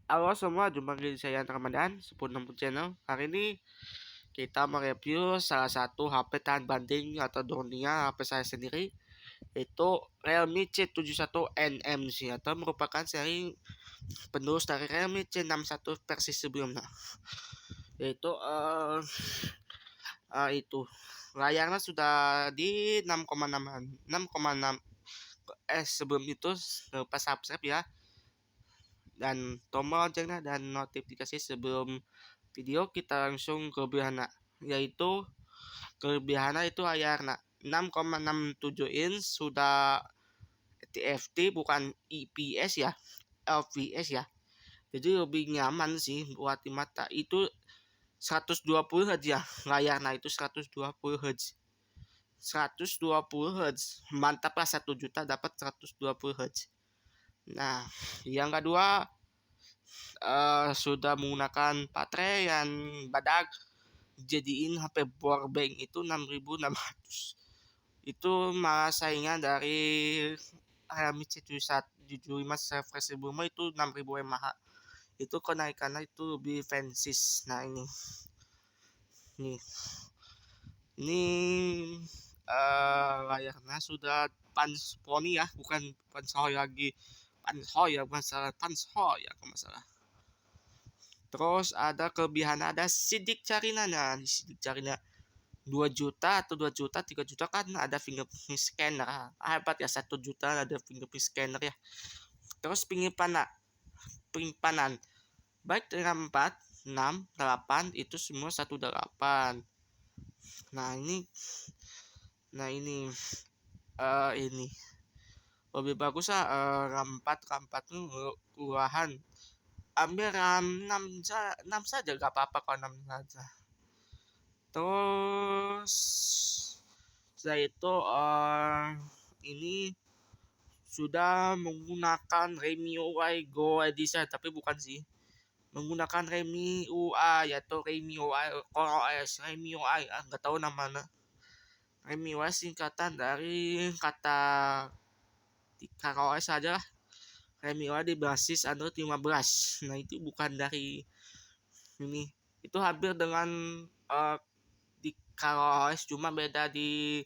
Halo semua, jumpa lagi di saya Ramadan, 1060 Channel. Hari ini kita mereview salah satu HP tahan banting atau dunia HP saya sendiri, yaitu Realme C71 NMC atau merupakan seri penerus dari Realme C61 versi sebelumnya. Yaitu itu layarnya sudah di 6,6 sebelum itu pas subscribe ya, dan tombol loncengnya dan notifikasi sebelum video. Kita langsung ke kelebihannya, yaitu kelebihannya itu layarnya 6,67 inch, sudah TFT bukan IPS ya, LVS ya, jadi lebih nyaman sih buat di mata. Itu 120 Hz ya, layarnya itu 120 Hz, 120 Hz mantap lah, 1 juta dapat 120 Hz. Nah, yang kedua, sudah menggunakan baterai yang badak, jadiin HP powerbank itu 6600. Itu malah saingan dari Realme C75 versi sebelumnya itu 6000 mAh. Itu kenaikannya itu lebih fancy. Nah ini layarnya sudah Pansony ya, bukan Panshoy lagi, Panshoy ya, masalah Panshoy ya kalau masalah. Terus ada kelebihan, ada sidik jarinya. Nah, sidik jarinya 2 juta atau 2 juta 3 juta kan ada fingerprint scanner. Hebat ya, 1 juta ada fingerprint scanner ya. Terus penyimpanan baik dengan 4, 6, 8 itu semua 18. Nah ini ini lebih bagus lah, RAM 4 tuh keluaran. Ambil RAM 6 saja gak apa-apa kalau 6 saja. Terus setelah itu ini sudah menggunakan Realme UI Go Edition, tapi bukan sih, menggunakan Realme UI yaitu Realme UI Core OS. Realme UI nggak tahu namanya. Realme UI singkatan dari kata di Core OS saja lah. Realme UI di basis Android 15. Nah itu bukan dari ini. Itu hampir dengan di Core OS, cuma beda di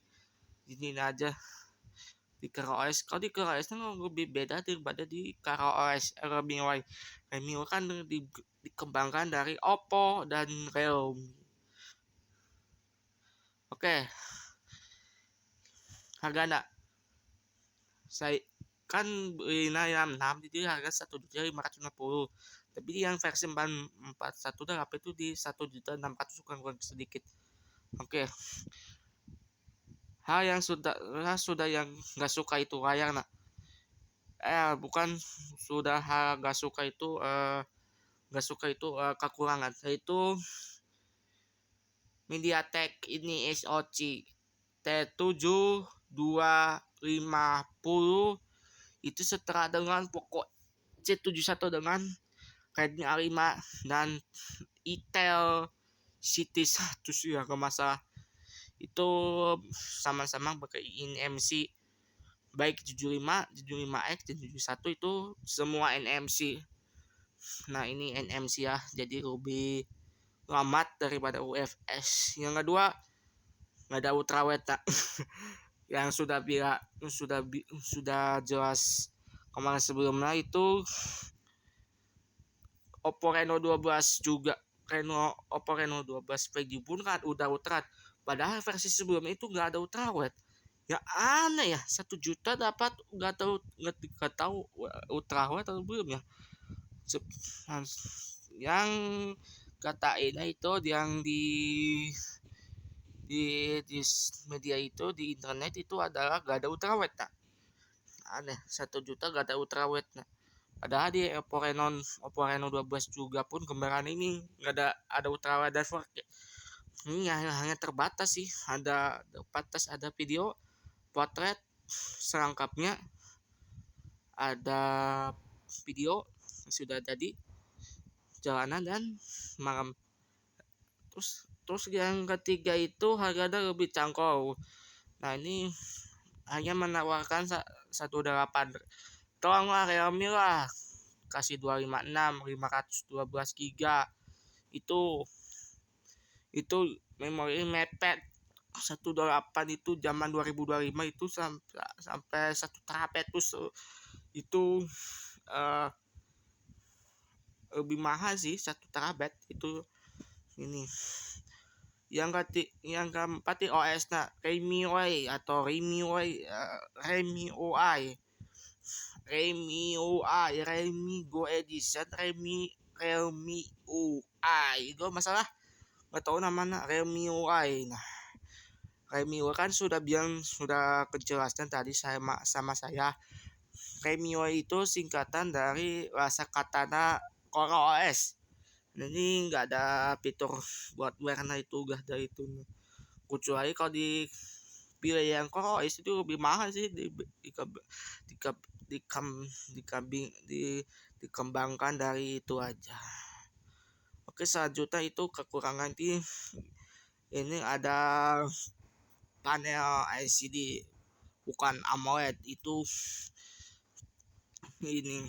ini aja. Di Core OS, kalau di Core OS itu lebih beda daripada di Core OS Realme UI. Realme UI kan dikembangkan dari Oppo dan Realme. Oke, harga saya kan beli yang 6, jadi harga 1.550.000. Tapi yang versi 41 HP itu di 1.600.000, kurang sedikit. Oke. Hal yang sudah yang nggak suka itu layar bukan sudah nggak suka itu kekurangan, yaitu MediaTek ini SoC T7250 itu setara dengan pokok C71 dengan Redmi A5 dan Intel City 1 ya ke masalah. Itu sama-sama pakai NMC, baik 75, 75X dan 71 itu semua NMC. Nah ini NMC ya, jadi lebih lama daripada UFS. Yang kedua, nggak ada ultrawide yang sudah jelas kemarin sebelumnya. Itu Oppo Reno 12 juga, Oppo Reno 12 PG pun kan udah ultrawide, padahal versi sebelumnya itu nggak ada ultrawide. Ya aneh ya, 1 juta dapat nggak tahu ultrawide atau belum ya. Yang kata ini itu yang di media itu, di internet itu adalah gak ada ultrawide. Aneh, 1 juta gak ada ultrawide. Padahal di Oppo Reno 12 juga pun kembaran ini gak ada ultrawide dan 4K. Ini hanya terbatas sih, ada video potret selengkapnya, ada video sudah jadi jalanan dan malam. Terus yang ketiga itu harganya lebih jangkau. Nah ini hanya menawarkan 18. Tolonglah Realme lah, spesifikasi 256 512 GB. Itu memori mepet 128 itu zaman 2025 itu sampai 1 terabyte itu lebih mahal sih 1 terabyte itu. Ini yang keempat di OS ReMIUI atau ReMIUI ReMIGO Edition ReMIUI itu masalah nggak tahu namanya ReMIUI. Nah, ReMIUI kan sudah kejelaskan tadi sama saya. ReMIUI itu singkatan dari bahasa Katana CoreOS. Ini nggak ada fitur buat warna itu, gak ada itu. Kecuali kalau dipilih yang CoreOS itu lebih mahal sih, dikembangkan dari itu aja. Oke, selanjutnya itu kekurangan ini ada panel LCD bukan AMOLED itu. Ini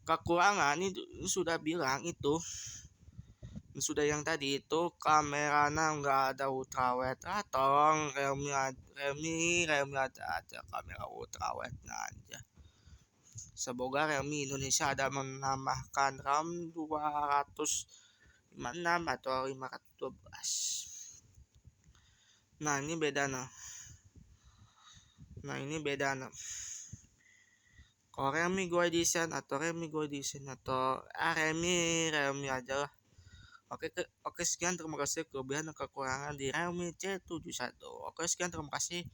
kekurangan ini sudah bilang itu sudah yang tadi itu kameranya nggak ada ultrawide. Tolong Realme ada kamera ultrawide aja. Semoga Realme Indonesia ada menambahkan RAM 256 atau 512. Nah ini beda kalau Realme Go Edition atau Realme aja lah. Oke, sekian, terima kasih kelebihan dan kekurangan di Realme C71. Oke, sekian, terima kasih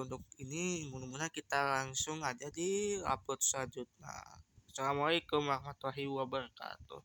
untuk ini. Mudah-mudahan kita langsung aja di upload selanjutnya. Assalamualaikum warahmatullahi wabarakatuh.